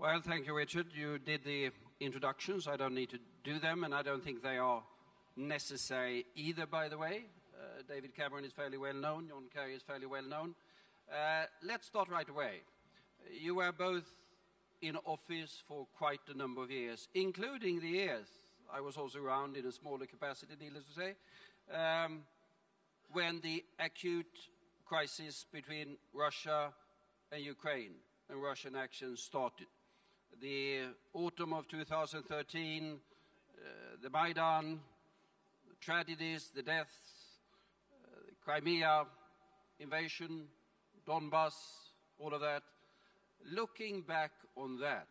Well, thank you, Richard. You did the introductions. I don't need to do them, and I don't think they are necessary either, by the way. David Cameron is fairly well known. John Kerry is fairly well known. Let's start right away. You were both in office for quite a number of years, including the years I was also around in a smaller capacity, needless to say, when the acute crisis between Russia and Ukraine and Russian action started. The autumn of 2013, the Maidan, the tragedies, the deaths, the Crimea invasion, Donbass, all of that. Looking back on that,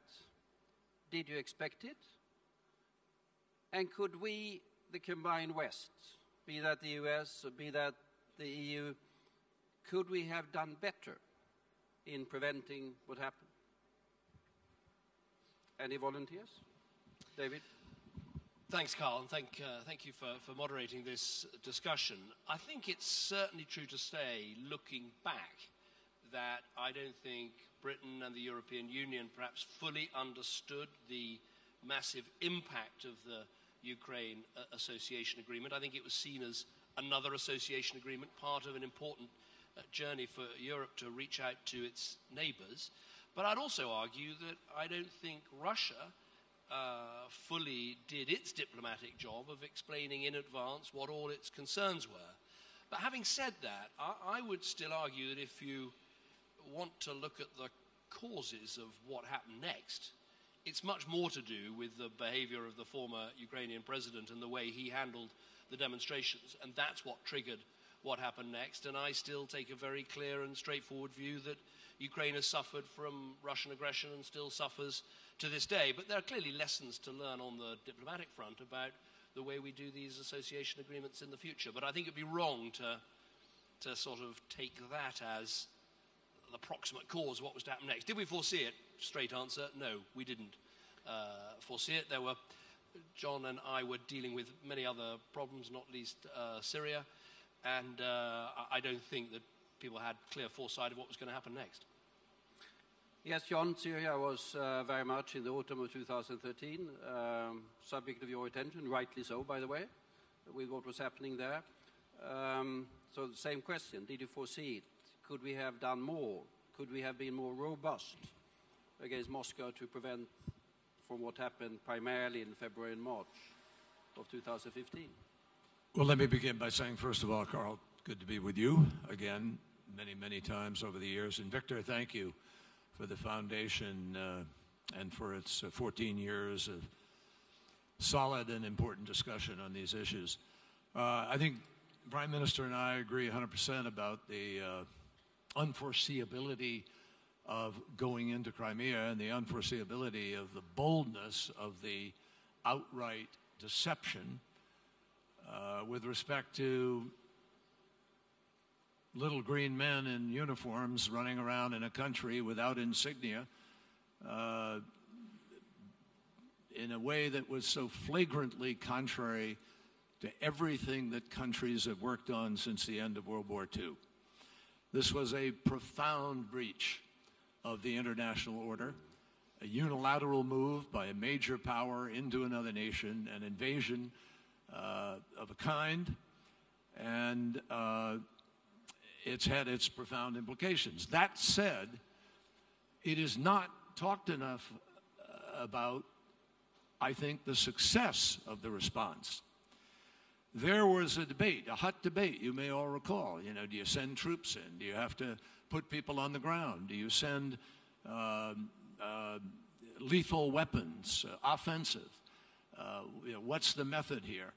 did you expect it? And could we, the combined West, be that the US or be that the EU, could we have done better in preventing what happened? Any volunteers? David? Thanks, Carl, and thank you for moderating this discussion. I think it's certainly true to say, looking back, that I don't think Britain and the European Union perhaps fully understood the massive impact of the Ukraine Association Agreement. I think it was seen as another association agreement, part of an important journey for Europe to reach out to its neighbours. But I'd also argue that I don't think Russia fully did its diplomatic job of explaining in advance what all its concerns were. But having said that, I would still argue that if you want to look at the causes of what happened next, it's much more to do with the behavior of the former Ukrainian president and the way he handled the demonstrations. And that's what triggered what happened next. And I still take a very clear and straightforward view that Ukraine has suffered from Russian aggression and still suffers to this day. But there are clearly lessons to learn on the diplomatic front about the way we do these association agreements in the future. But I think it'd be wrong to sort of take that as the proximate cause of what was to happen next. Did we foresee it? Straight answer, no, we didn't foresee it. John and I were dealing with many other problems, not least Syria, and I don't think that people had clear foresight of what was going to happen next. Yes, John, Syria was very much in the autumn of 2013, subject of your attention, rightly so, by the way, with what was happening there. So the same question, did you foresee it? Could we have done more? Could we have been more robust against Moscow to prevent from what happened primarily in February and March of 2015? Well, let me begin by saying, first of all, Carl, good to be with you again, many, many times over the years. And Victor, thank you for the foundation and for its 14 years of solid and important discussion on these issues. I think the Prime Minister and I agree 100% about the unforeseeability of going into Crimea and the unforeseeability of the boldness of the outright deception with respect to little green men in uniforms running around in a country without insignia in a way that was so flagrantly contrary to everything that countries have worked on since the end of World War II. This was a profound breach of the international order, a unilateral move by a major power into another nation, an invasion of a kind, and it's had its profound implications. That said, it is not talked enough about, I think, the success of the response. There was a debate, a hot debate, you may all recall. You know, do you send troops in? Do you have to put people on the ground? Do you send lethal weapons, offensive? What's the method here?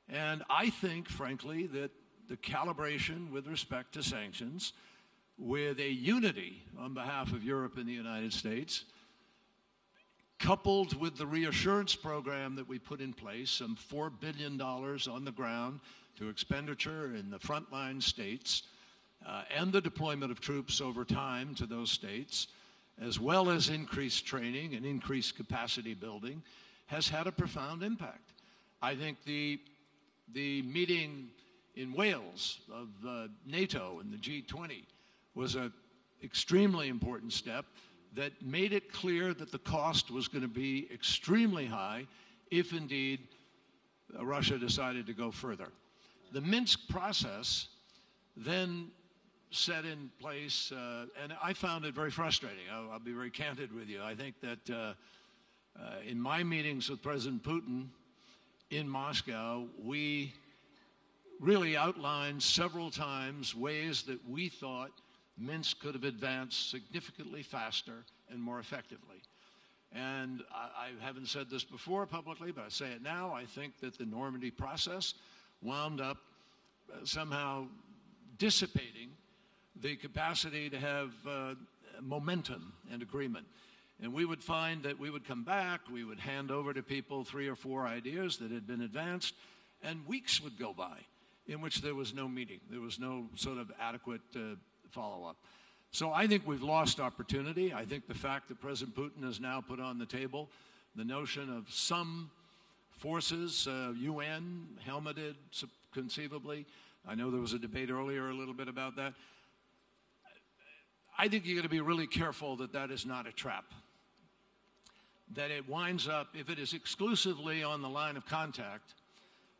And I think, frankly, that the calibration with respect to sanctions, with a unity on behalf of Europe and the United States, coupled with the reassurance program that we put in place, some $4 billion on the ground to expenditure in the frontline states, and the deployment of troops over time to those states, as well as increased training and increased capacity building, has had a profound impact. I think the meeting in Wales of NATO and the G20 was an extremely important step, that made it clear that the cost was going to be extremely high if indeed Russia decided to go further. The Minsk process then set in place, and I found it very frustrating. I'll be very candid with you. I think that in my meetings with President Putin in Moscow, we really outlined several times ways that we thought Minsk could have advanced significantly faster and more effectively. And I haven't said this before publicly, but I say it now. I think that the Normandy process wound up somehow dissipating the capacity to have momentum and agreement. And we would find that we would come back, we would hand over to people 3 or 4 ideas that had been advanced, and weeks would go by in which there was no meeting. There was no sort of adequate follow-up. So I think we've lost opportunity. I think the fact that President Putin has now put on the table the notion of some forces, UN, helmeted, conceivably. I know there was a debate earlier a little bit about that. I think you've got to be really careful that that is not a trap. That it winds up, if it is exclusively on the line of contact,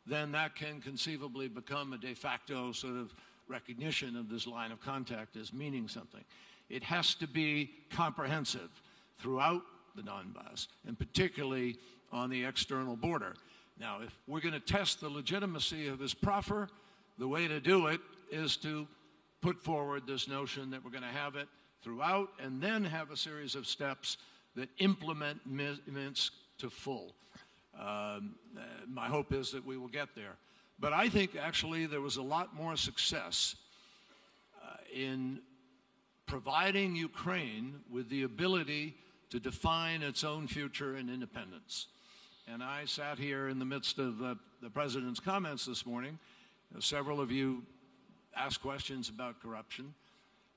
then that can conceivably become a de facto sort of recognition of this line of contact as meaning something. It has to be comprehensive throughout the Donbass, and particularly on the external border. Now, if we're going to test the legitimacy of his proffer, the way to do it is to put forward this notion that we're going to have it throughout and then have a series of steps that implement Minsk to full. My hope is that we will get there. But I think actually there was a lot more success in providing Ukraine with the ability to define its own future and independence. And I sat here in the midst of the President's comments this morning. Several of you asked questions about corruption.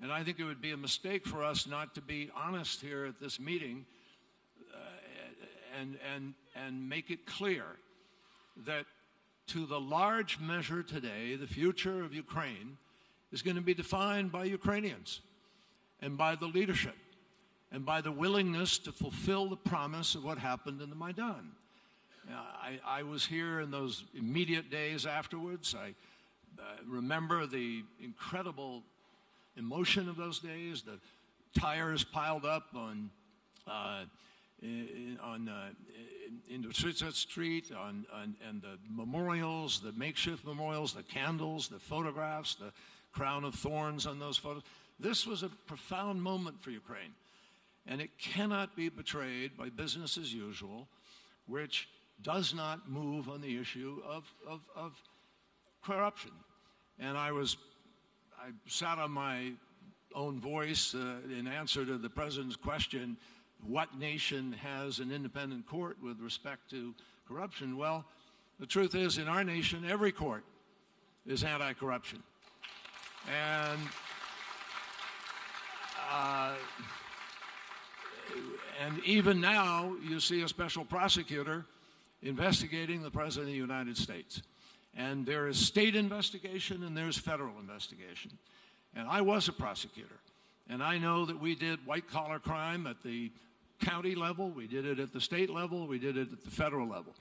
And I think it would be a mistake for us not to be honest here at this meeting and make it clear that to the large measure today, the future of Ukraine is going to be defined by Ukrainians and by the leadership and by the willingness to fulfill the promise of what happened in the Maidan. I was here in those immediate days afterwards. I remember the incredible emotion of those days, the tires piled up on Industria Street, and the memorials, the makeshift memorials, the candles, the photographs, the crown of thorns on those photos. This was a profound moment for Ukraine, and it cannot be betrayed by business as usual, which does not move on the issue of corruption. And I sat on my own voice in answer to the President's question, what nation has an independent court with respect to corruption? Well, the truth is, in our nation, every court is anti-corruption. And even now, you see a special prosecutor investigating the President of the United States. And there is state investigation and there's federal investigation. And I was a prosecutor. And I know that we did white-collar crime at the county level, we did it at the state level, we did it at the federal level.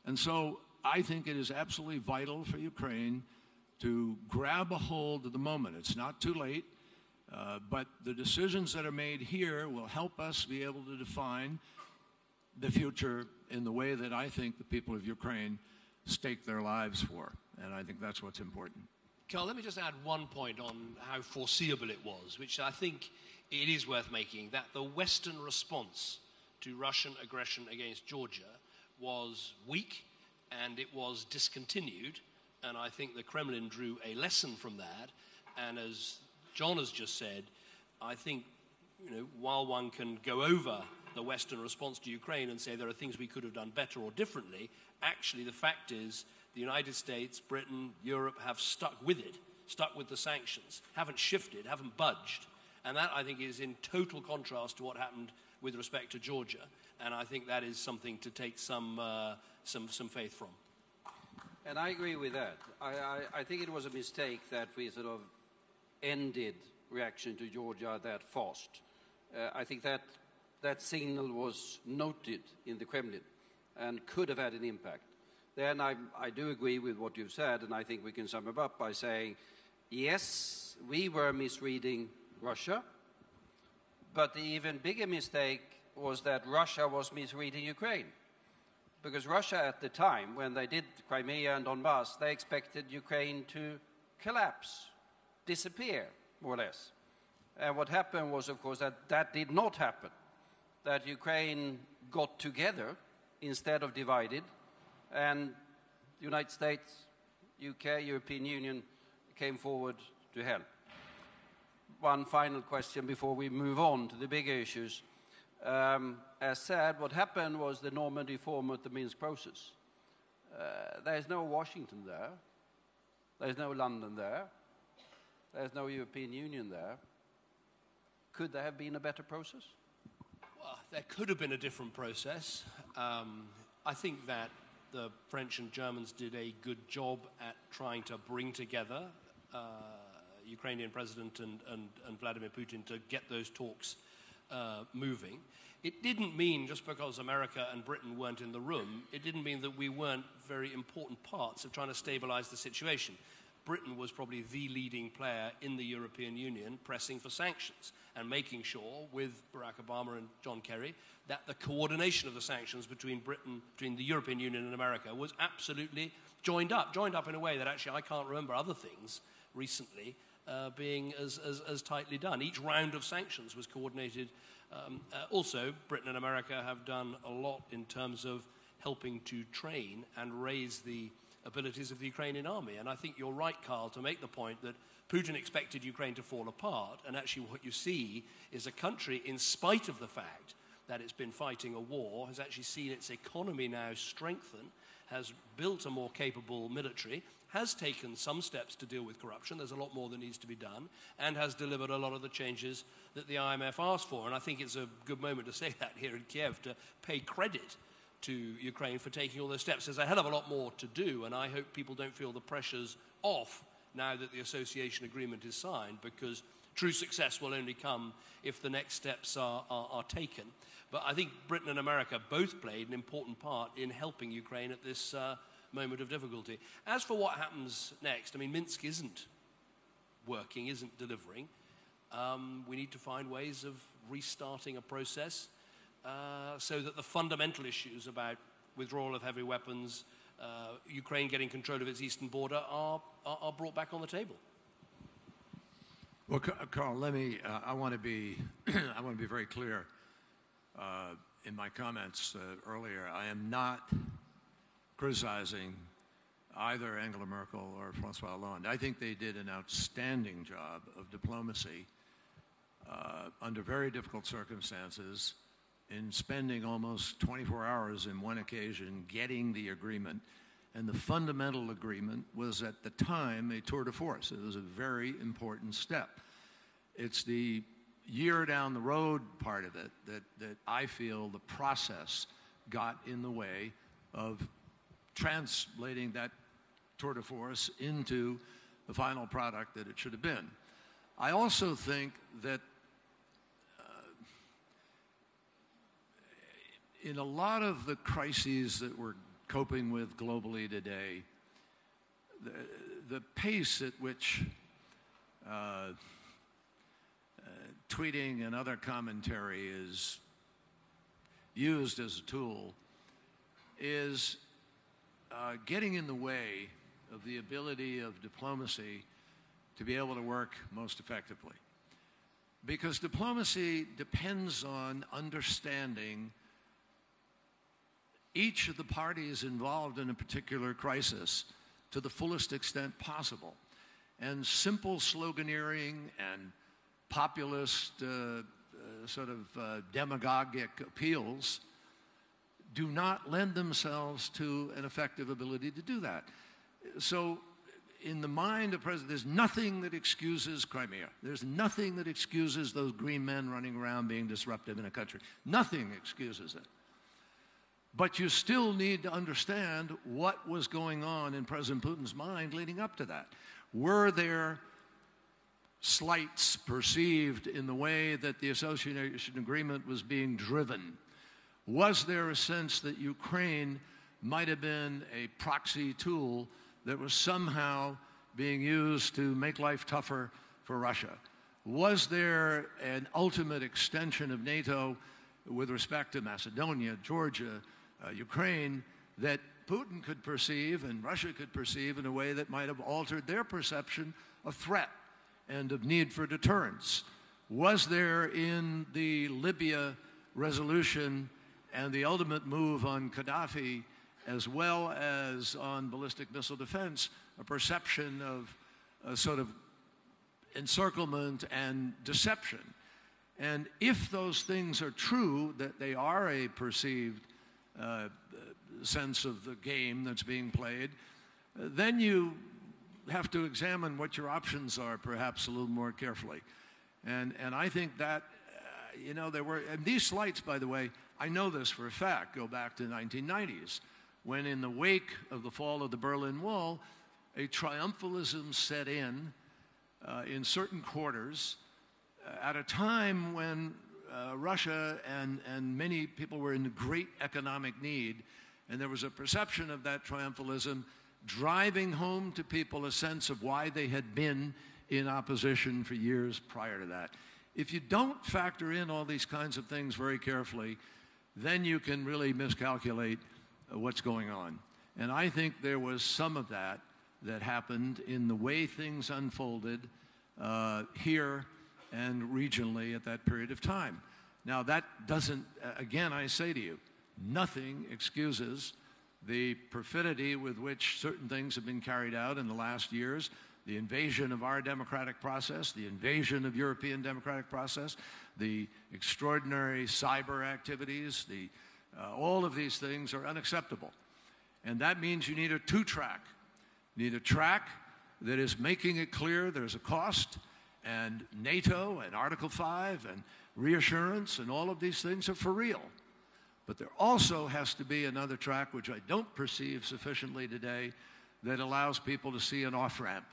And so I think it is absolutely vital for Ukraine to grab a hold of the moment. It's not too late, but the decisions that are made here will help us be able to define the future in the way that I think the people of Ukraine stake their lives for. And I think that's what's important. Carl, let me just add one point on how foreseeable it was, which I think it is worth making, that the Western response to Russian aggression against Georgia was weak and it was discontinued. And I think the Kremlin drew a lesson from that. And as John has just said, I think, while one can go over the Western response to Ukraine and say there are things we could have done better or differently, actually the fact is the United States, Britain, Europe have stuck with it, stuck with the sanctions, haven't shifted, haven't budged. And that, I think, is in total contrast to what happened with respect to Georgia. And I think that is something to take some faith from. And I agree with that. I think it was a mistake that we sort of ended reaction to Georgia that fast. I think that signal was noted in the Kremlin and could have had an impact. Then I do agree with what you've said, and I think we can sum it up by saying, yes, we were misreading Russia, but the even bigger mistake was that Russia was misreading Ukraine. Because Russia at the time, when they did Crimea and Donbass, they expected Ukraine to collapse, disappear, more or less. And what happened was, of course, that did not happen. That Ukraine got together instead of divided, and the United States, UK, European Union came forward to help. One final question before we move on to the bigger issues. As said, what happened was the Normandy format, the Minsk process. There's no Washington there. There's no London there. There's no European Union there. Could there have been a better process? Well, there could have been a different process. I think that the French and Germans did a good job at trying to bring together Ukrainian President and Vladimir Putin to get those talks moving. It didn't mean, just because America and Britain weren't in the room, it didn't mean that we weren't very important parts of trying to stabilize the situation. Britain was probably the leading player in the European Union pressing for sanctions and making sure, with Barack Obama and John Kerry, that the coordination of the sanctions between the European Union and America was absolutely joined up in a way that actually I can't remember other things recently being as tightly done. Each round of sanctions was coordinated. Also, Britain and America have done a lot in terms of helping to train and raise the abilities of the Ukrainian army. And I think you're right, Carl, to make the point that Putin expected Ukraine to fall apart, and actually what you see is a country, in spite of the fact that it's been fighting a war, has actually seen its economy now strengthen, has built a more capable military, has taken some steps to deal with corruption, there's a lot more that needs to be done, and has delivered a lot of the changes that the IMF asked for. And I think it's a good moment to say that here in Kiev, to pay credit to Ukraine for taking all those steps. There's a hell of a lot more to do, and I hope people don't feel the pressure's off now that the association agreement is signed, because true success will only come if the next steps are taken. But I think Britain and America both played an important part in helping Ukraine at this moment of difficulty. As for what happens next, I mean, Minsk isn't working, isn't delivering. We need to find ways of restarting a process so that the fundamental issues about withdrawal of heavy weapons, Ukraine getting control of its eastern border are brought back on the table. Well, Carl, I want to be very clear in my comments earlier. I am not criticizing either Angela Merkel or François Hollande. I think they did an outstanding job of diplomacy under very difficult circumstances, in spending almost 24 hours in one occasion getting the agreement. And the fundamental agreement was, at the time, a tour de force. It was a very important step. It's the year down the road part of it that I feel the process got in the way of translating that tour de force into the final product that it should have been. I also think that in a lot of the crises that we're coping with globally today, the pace at which tweeting and other commentary is used as a tool is getting in the way of the ability of diplomacy to be able to work most effectively. Because diplomacy depends on understanding each of the parties involved in a particular crisis to the fullest extent possible. And simple sloganeering and populist demagogic appeals do not lend themselves to an effective ability to do that. So in the mind of President, there's nothing that excuses Crimea. There's nothing that excuses those green men running around being disruptive in a country. Nothing excuses it. But you still need to understand what was going on in President Putin's mind leading up to that. Were there slights perceived in the way that the association agreement was being driven? Was there a sense that Ukraine might have been a proxy tool that was somehow being used to make life tougher for Russia? Was there an ultimate extension of NATO with respect to Macedonia, Georgia, Ukraine, that Putin could perceive and Russia could perceive in a way that might have altered their perception of threat and of need for deterrence? Was there in the Libya resolution and the ultimate move on Gaddafi, as well as on ballistic missile defense, a perception of a sort of encirclement and deception? And if those things are true, that they are a perceived sense of the game that's being played, then you have to examine what your options are perhaps a little more carefully. And I think that, you know, there were, and these slights, by the way, I know this for a fact, go back to the 1990s, when in the wake of the fall of the Berlin Wall, a triumphalism set in certain quarters at a time when Russia and many people were in great economic need, and there was a perception of that triumphalism driving home to people a sense of why they had been in opposition for years prior to that. If you don't factor in all these kinds of things very carefully, then you can really miscalculate what's going on. And I think there was some of that that happened in the way things unfolded here and regionally at that period of time. Now, that doesn't, again, I say to you, nothing excuses the perfidy with which certain things have been carried out in the last years, the invasion of our democratic process, the invasion of European democratic process, the extraordinary cyber activities, all of these things are unacceptable. And that means you need a two-track. You need a track that is making it clear there's a cost, and NATO and Article 5 and reassurance and all of these things are for real. But there also has to be another track, which I don't perceive sufficiently today, that allows people to see an off-ramp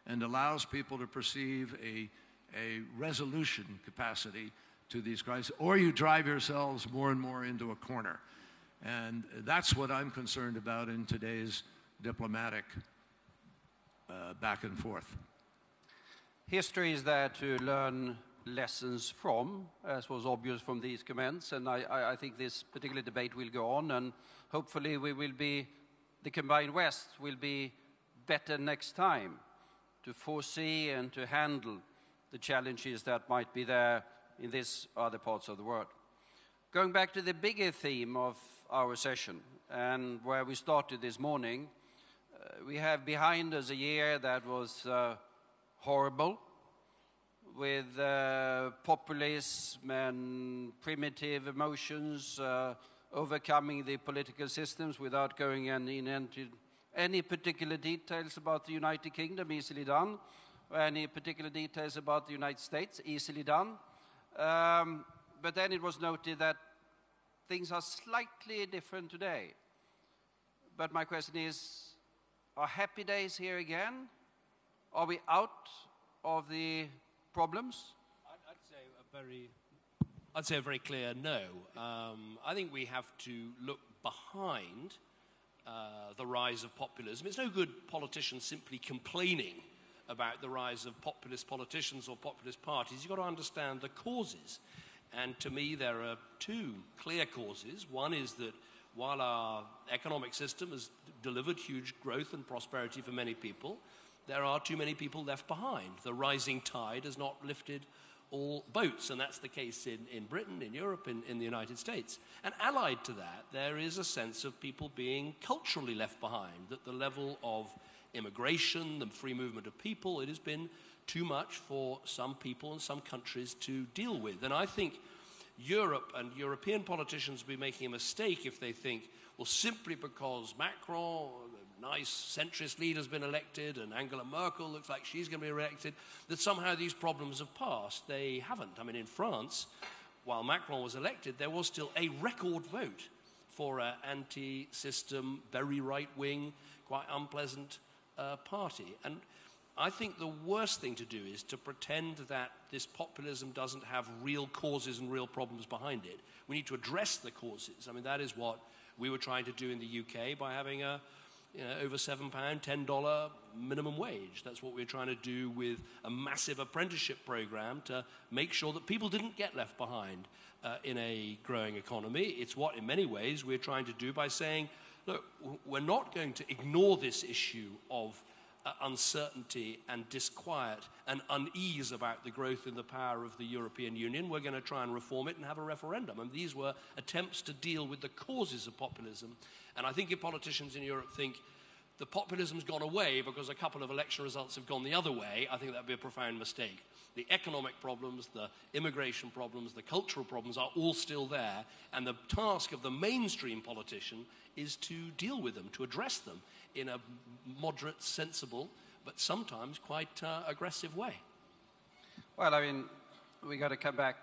and allows people to perceive a resolution capacity to these crises, or you drive yourselves more and more into a corner. And that's what I'm concerned about in today's diplomatic back and forth. History is there to learn lessons from, as was obvious from these comments, and I think this particular debate will go on, and hopefully the combined West will be better next time to foresee and to handle the challenges that might be there in these other parts of the world. Going back to the bigger theme of our session, and where we started this morning, we have behind us a year that was horrible, with populism and primitive emotions overcoming the political systems without going into any particular details about the United Kingdom, easily done, or any particular details about the United States, easily done. But then it was noted that things are slightly different today. But my question is, are happy days here again? Are we out of the problems? I'd say a very clear no. I think we have to look behind the rise of populism. It's no good politicians simply complaining about the rise of populist politicians or populist parties. You've got to understand the causes. And to me, there are two clear causes. One is that while our economic system has delivered huge growth and prosperity for many people, there are too many people left behind. The rising tide has not lifted all boats, and that's the case in Britain, in Europe, in the United States. And allied to that, there is a sense of people being culturally left behind, that the level of immigration, the free movement of people, it has been too much for some people and some countries to deal with. And I think Europe and European politicians will be making a mistake if they think, well, simply because Macron, a nice centrist leader, has been elected, and Angela Merkel looks like she's going to be elected, that somehow these problems have passed. They haven't. I mean, in France, while Macron was elected, there was still a record vote for an anti-system, very right-wing, quite unpleasant party. And I think the worst thing to do is to pretend that this populism doesn't have real causes and real problems behind it. We need to address the causes. I mean, that is what we were trying to do in the UK by having a over £7, $10 minimum wage. That's what we're trying to do with a massive apprenticeship program to make sure that people didn't get left behind in a growing economy. It's what, in many ways, we're trying to do by saying, look, we're not going to ignore this issue of uncertainty and disquiet and unease about the growth in the power of the European Union. We're going to try and reform it and have a referendum. And these were attempts to deal with the causes of populism. And I think if politicians in Europe think the populism's gone away because a couple of election results have gone the other way, I think that would be a profound mistake. The economic problems, the immigration problems, the cultural problems are all still there. And the task of the mainstream politician is to deal with them, to address them in a moderate, sensible, but sometimes quite aggressive way. Well, I mean, we got to come back.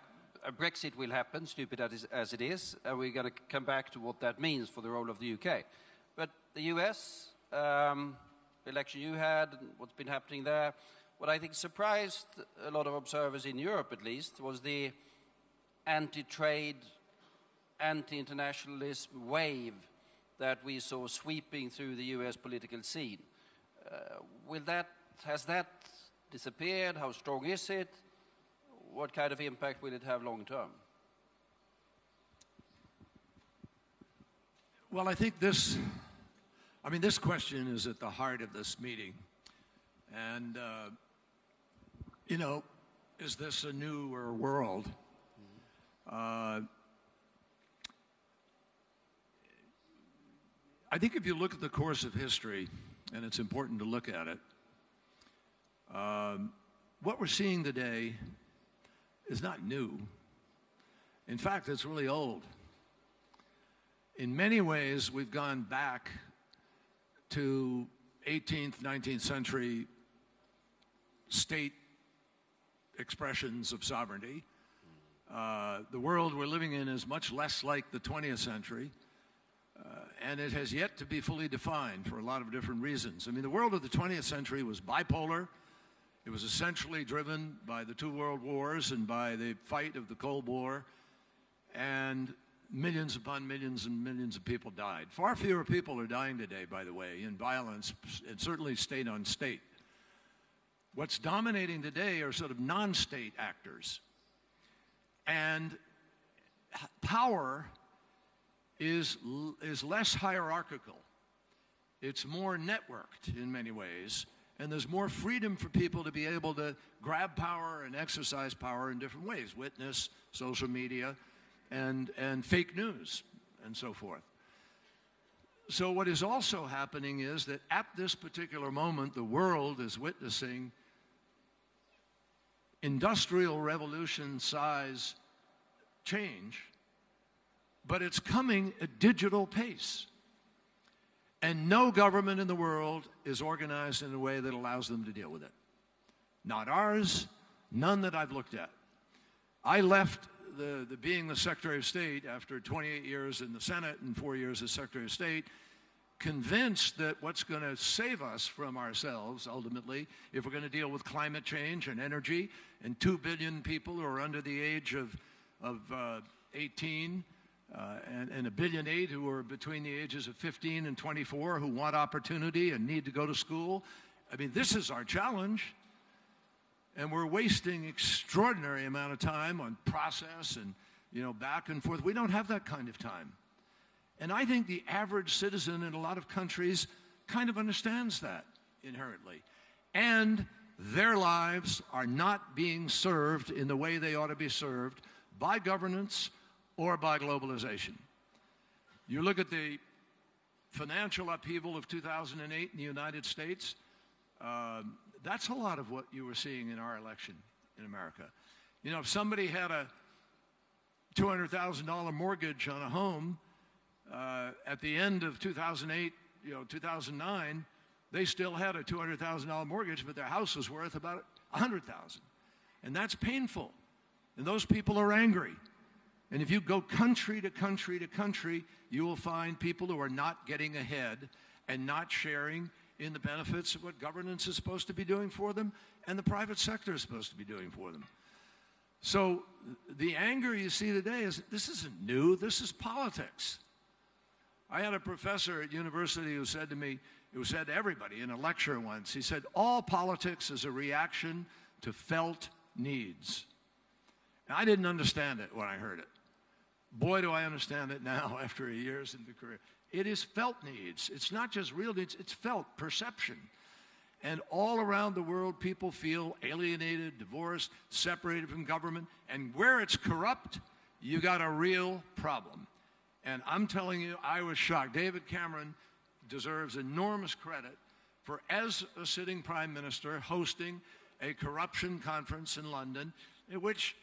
Brexit will happen, stupid as it is, and we're going to come back to what that means for the role of the UK. But the US, the election you had, and what's been happening there, what I think surprised a lot of observers in Europe, at least, was the anti-trade, anti-internationalism wave that we saw sweeping through the US political scene. Has that disappeared? How strong is it? What kind of impact will it have long term? Well, I think this question is at the heart of this meeting. And, is this a newer world? I think if you look at the course of history, and it's important to look at it, what we're seeing today is not new. In fact, it's really old. In many ways, we've gone back to 18th, 19th century state expressions of sovereignty. The world we're living in is much less like the 20th century, and it has yet to be fully defined for a lot of different reasons. I mean, the world of the 20th century was bipolar. It was essentially driven by the two world wars and by the fight of the Cold War, and millions upon millions and millions of people died. Far fewer people are dying today, by the way, in violence, and certainly state on state. What's dominating today are sort of non-state actors. And power is less hierarchical. It's more networked in many ways. And there's more freedom for people to be able to grab power and exercise power in different ways. Witness, social media, and fake news, and so forth. So what is also happening is that at this particular moment, the world is witnessing industrial revolution size change, but it's coming at digital pace. And no government in the world is organized in a way that allows them to deal with it. Not ours, none that I've looked at. I left being the Secretary of State after 28 years in the Senate and 4 years as Secretary of State, convinced that what's going to save us from ourselves, ultimately, if we're going to deal with climate change and energy, and 2 billion people who are under the age of 18, and 1.8 billion who are between the ages of 15 and 24 who want opportunity and need to go to school. I mean, this is our challenge. And we're wasting extraordinary amount of time on process and, back and forth. We don't have that kind of time. And I think the average citizen in a lot of countries kind of understands that inherently. And their lives are not being served in the way they ought to be served by governance or by globalization. You look at the financial upheaval of 2008 in the United States, that's a lot of what you were seeing in our election in America. If somebody had a $200,000 mortgage on a home at the end of 2008, 2009, they still had a $200,000 mortgage, but their house was worth about $100,000. And that's painful. And those people are angry. And if you go country to country to country, you will find people who are not getting ahead and not sharing in the benefits of what governance is supposed to be doing for them and the private sector is supposed to be doing for them. So the anger you see today is, this isn't new, this is politics. I had a professor at university who said to me, who said to everybody in a lecture once, he said, all politics is a reaction to felt needs. And I didn't understand it when I heard it. Boy, do I understand it now after years in the career. It is felt needs. It's not just real needs, it's felt perception. And all around the world, people feel alienated, divorced, separated from government. And where it's corrupt, you got a real problem. And I'm telling you, I was shocked. David Cameron deserves enormous credit for, as a sitting prime minister, hosting a corruption conference in London in which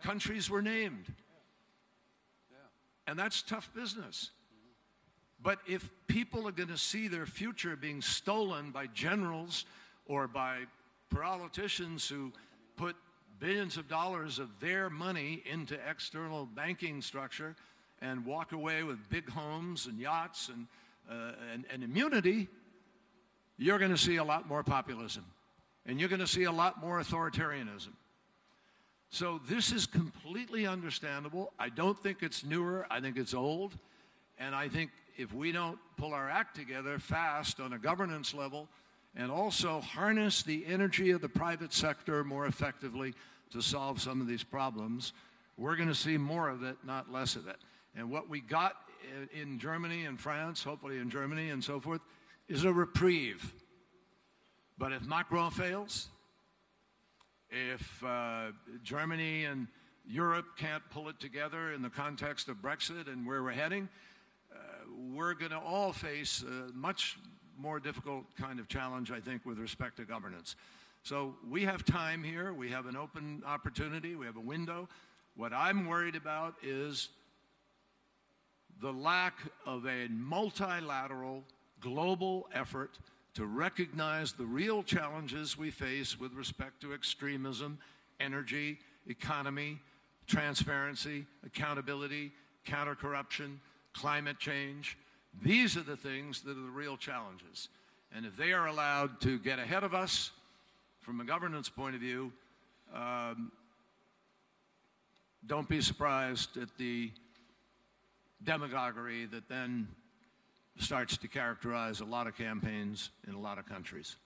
countries were named. And that's tough business. But if people are going to see their future being stolen by generals or by politicians who put billions of dollars of their money into external banking structure and walk away with big homes and yachts and immunity, you're going to see a lot more populism. And you're going to see a lot more authoritarianism. So this is completely understandable. I don't think it's newer. I think it's old. And I think if we don't pull our act together fast on a governance level and also harness the energy of the private sector more effectively to solve some of these problems, we're going to see more of it, not less of it. And what we got in Germany and France, hopefully in Germany and so forth, is a reprieve. But if Macron fails, if Germany and Europe can't pull it together in the context of Brexit and where we're heading, we're going to all face a much more difficult kind of challenge, I think, with respect to governance. So we have time here. We have an open opportunity. We have a window. What I'm worried about is the lack of a multilateral global effort to recognize the real challenges we face with respect to extremism, energy, economy, transparency, accountability, counter-corruption, climate change. These are the things that are the real challenges. And if they are allowed to get ahead of us from a governance point of view, don't be surprised at the demagoguery that then starts to characterize a lot of campaigns in a lot of countries.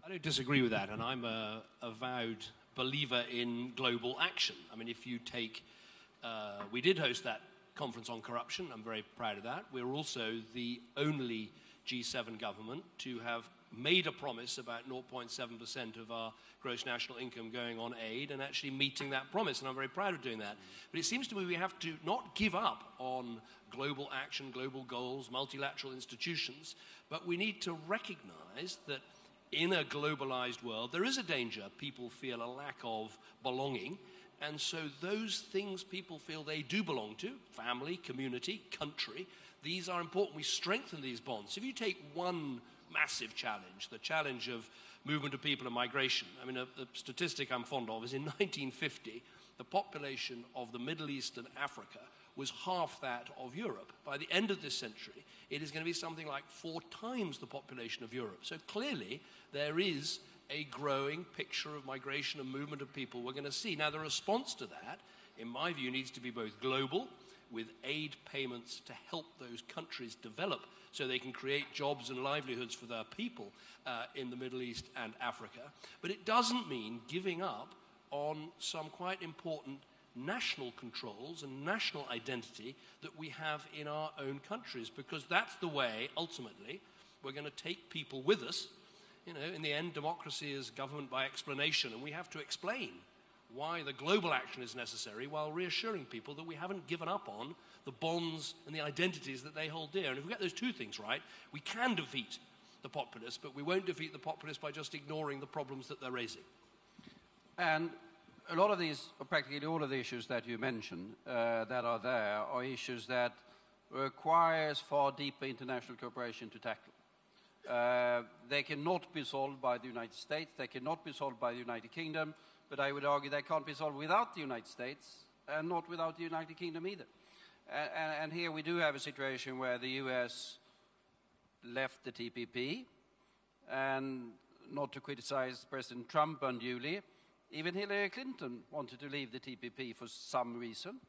I don't disagree with that, and I'm a avowed believer in global action. I mean, if you take, we did host that conference on corruption. I'm very proud of that. We're also the only G7 government to have made a promise about 0.7% of our gross national income going on aid and actually meeting that promise, and I'm very proud of doing that. But it seems to me we have to not give up on global action, global goals, multilateral institutions, but we need to recognize that in a globalized world, there is a danger people feel a lack of belonging, and so those things people feel they do belong to, family, community, country, these are important. We strengthen these bonds. If you take one massive challenge, the challenge of movement of people and migration. I mean, the statistic I'm fond of is in 1950, the population of the Middle East and Africa was half that of Europe. By the end of this century, it is going to be something like 4 times the population of Europe. So clearly, there is a growing picture of migration and movement of people we're going to see. Now, the response to that, in my view, needs to be both global, with aid payments to help those countries develop so they can create jobs and livelihoods for their people in the Middle East and Africa. But it doesn't mean giving up on some quite important national controls and national identity that we have in our own countries, because that's the way, ultimately, we're going to take people with us. You know, in the end, democracy is government by explanation, and we have to explain why the global action is necessary while reassuring people that we haven't given up on the bonds and the identities that they hold dear. And if we get those two things right, we can defeat the populists, but we won't defeat the populists by just ignoring the problems that they're raising. And a lot of these, or practically all of the issues that you mentioned that are there, are issues that requires far deeper international cooperation to tackle. They cannot be solved by the United States, they cannot be solved by the United Kingdom, but I would argue they can't be solved without the United States and not without the United Kingdom either. And here we do have a situation where the US left the TPP, and not to criticize President Trump unduly, even Hillary Clinton wanted to leave the TPP for some reason.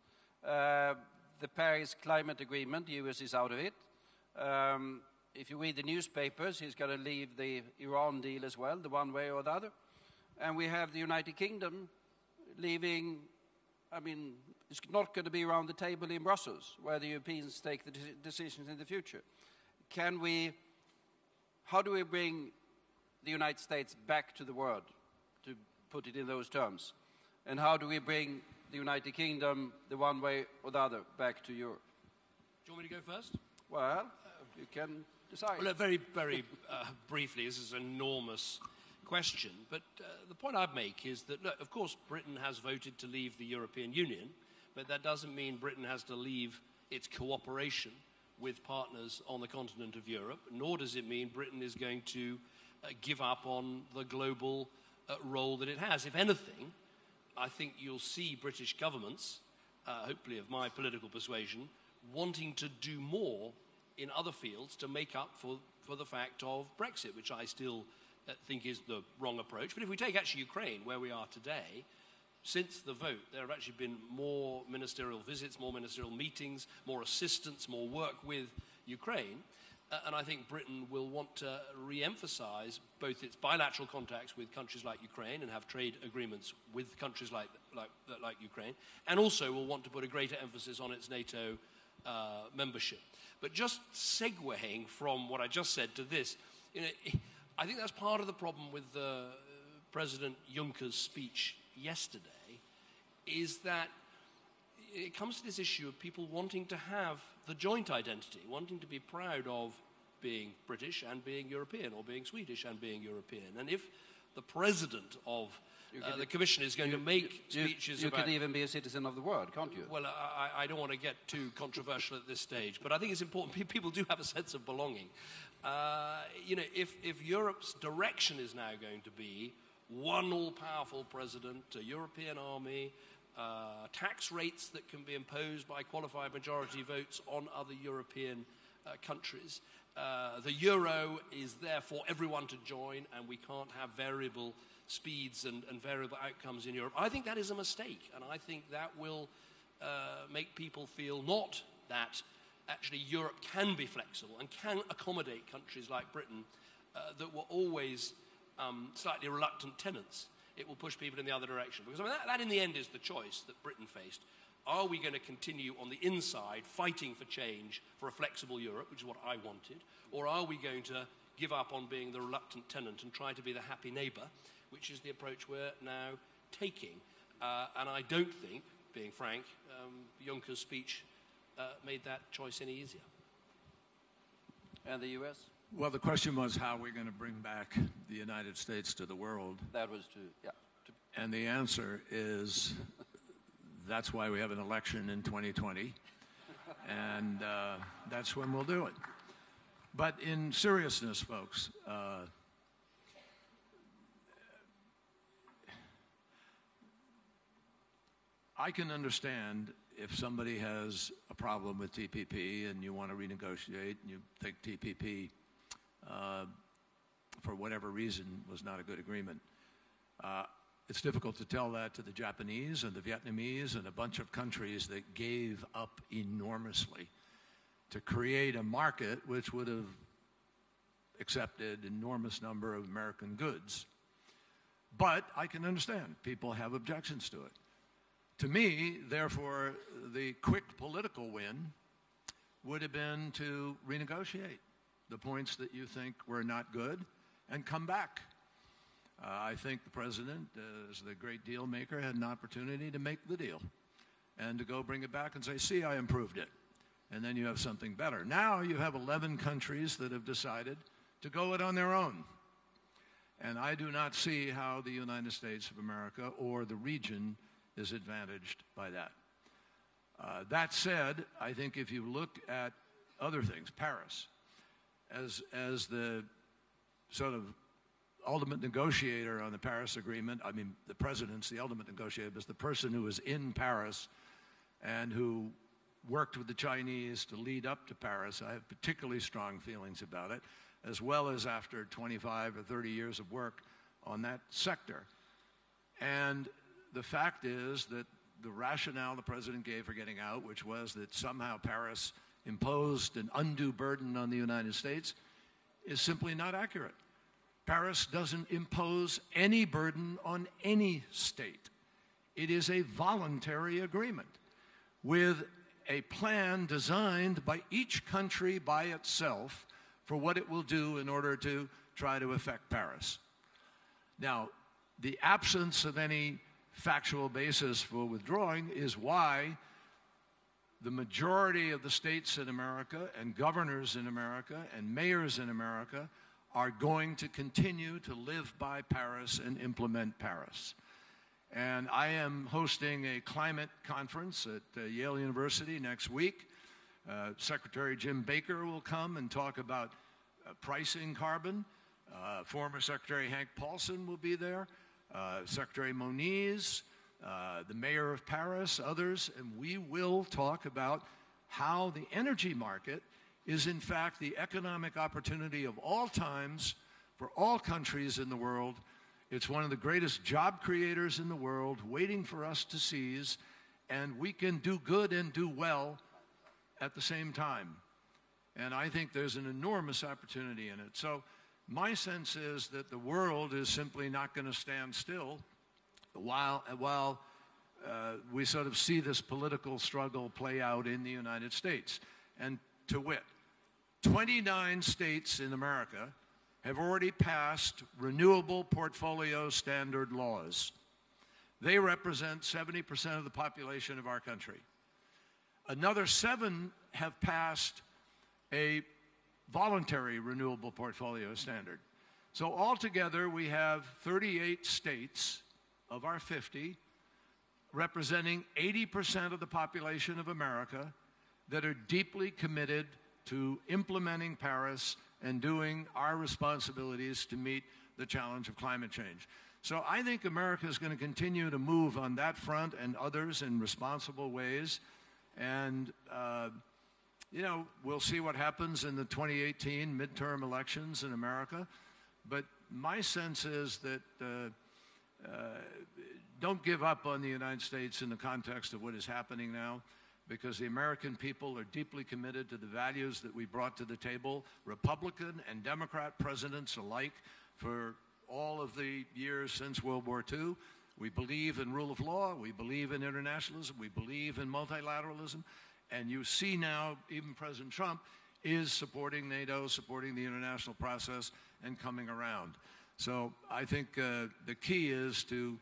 The Paris Climate Agreement, the US is out of it. If you read the newspapers, he's going to leave the Iran deal as well, the one way or the other. And we have the United Kingdom leaving. I mean, it's not going to be around the table in Brussels, where the Europeans take the decisions in the future. How do we bring the United States back to the world, to put it in those terms? And how do we bring the United Kingdom, the one way or the other, back to Europe? Do you want me to go first? Well, you can decide. Well, very, very briefly, this is an enormous question, but the point I'd make is that, look, of course, Britain has voted to leave the European Union, but that doesn't mean Britain has to leave its cooperation with partners on the continent of Europe, nor does it mean Britain is going to give up on the global role that it has. If anything, I think you'll see British governments, hopefully of my political persuasion, wanting to do more in other fields to make up for the fact of Brexit, which I still think is the wrong approach. But if we take actually Ukraine, where we are today, since the vote, there have actually been more ministerial visits, more ministerial meetings, more assistance, more work with Ukraine. And I think Britain will want to re-emphasize both its bilateral contacts with countries like Ukraine and have trade agreements with countries like Ukraine, and also will want to put a greater emphasis on its NATO membership. But just segueing from what I just said to this, I think that's part of the problem with President Juncker's speech yesterday, is that it comes to this issue of people wanting to have the joint identity, wanting to be proud of being British and being European, or being Swedish and being European. And if the president of the Commission is going to make speeches you about... could even be a citizen of the world, can't you? Well, I don't want to get too controversial at this stage, but I think it's important. People do have a sense of belonging. If Europe's direction is now going to be one all-powerful president, a European army, tax rates that can be imposed by qualified majority votes on other European countries, the euro is there for everyone to join, and we can't have variable speeds and variable outcomes in Europe. I think that is a mistake, and I think that will make people feel not that actually Europe can be flexible and can accommodate countries like Britain that were always slightly reluctant tenants. It will push people in the other direction. Because that in the end is the choice that Britain faced. Are we going to continue on the inside fighting for change for a flexible Europe, which is what I wanted, or are we going to give up on being the reluctant tenant and try to be the happy neighbour, which is the approach we're now taking? And I don't think, being frank, Juncker's speech made that choice any easier. And the US? Well, the question was how we're going to bring back the United States to the world. That was to, yeah. And the answer is that's why we have an election in 2020. And that's when we'll do it. But in seriousness, folks, I can understand if somebody has a problem with TPP and you want to renegotiate and you think TPP, for whatever reason, was not a good agreement. It's difficult to tell that to the Japanese and the Vietnamese and a bunch of countries that gave up enormously to create a market which would have accepted an enormous number of American goods. But I can understand people have objections to it. To me, therefore, the quick political win would have been to renegotiate the points that you think were not good and come back. I think the president, as the great deal maker, had an opportunity to make the deal and to go bring it back and say, see, I improved it. And then you have something better. Now you have 11 countries that have decided to go it on their own. And I do not see how the United States of America or the region is advantaged by that. That said, I think if you look at other things, Paris, as the sort of ultimate negotiator on the Paris Agreement, I mean, the president's the ultimate negotiator, but the person who was in Paris and who worked with the Chinese to lead up to Paris. I have particularly strong feelings about it, as well as after 25 or 30 years of work on that sector. And the fact is that the rationale the president gave for getting out, which was that somehow Paris imposed an undue burden on the United States, is simply not accurate. Paris doesn't impose any burden on any state. It is a voluntary agreement with a plan designed by each country by itself for what it will do in order to try to affect Paris. Now, the absence of any factual basis for withdrawing is why the majority of the states in America and governors in America and mayors in America are going to continue to live by Paris and implement Paris. And I am hosting a climate conference at Yale University next week. Secretary Jim Baker will come and talk about pricing carbon. Former Secretary Hank Paulson will be there. Secretary Moniz, the mayor of Paris, others, and we will talk about how the energy market is in fact the economic opportunity of all times for all countries in the world. It's one of the greatest job creators in the world, waiting for us to seize, and we can do good and do well at the same time. And I think there's an enormous opportunity in it. So my sense is that the world is simply not going to stand still while we sort of see this political struggle play out in the United States. And to wit, 29 states in America have already passed renewable portfolio standard laws. They represent 70% of the population of our country. Another 7 have passed a voluntary renewable portfolio standard. So altogether, we have 38 states of our 50 representing 80% of the population of America that are deeply committed to implementing Paris and doing our responsibilities to meet the challenge of climate change. So I think America is going to continue to move on that front and others in responsible ways. And, you know, we'll see what happens in the 2018 midterm elections in America. But my sense is that don't give up on the United States in the context of what is happening now, because the American people are deeply committed to the values that we brought to the table, Republican and Democrat presidents alike, for all of the years since World War II. We believe in rule of law, we believe in internationalism, we believe in multilateralism, and you see now even President Trump is supporting NATO, supporting the international process, and coming around. So I think the key is to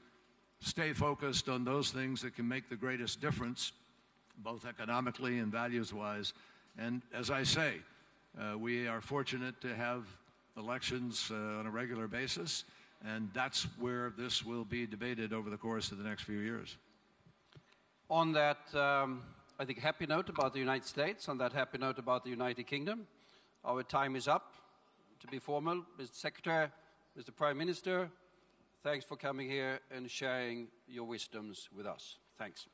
stay focused on those things that can make the greatest difference, both economically and values-wise. And as I say, we are fortunate to have elections on a regular basis, and that's where this will be debated over the course of the next few years. On that, I think, happy note about the United States, on that happy note about the United Kingdom, our time is up. To be formal, Mr. Secretary, Mr. Prime Minister, thanks for coming here and sharing your wisdoms with us. Thanks.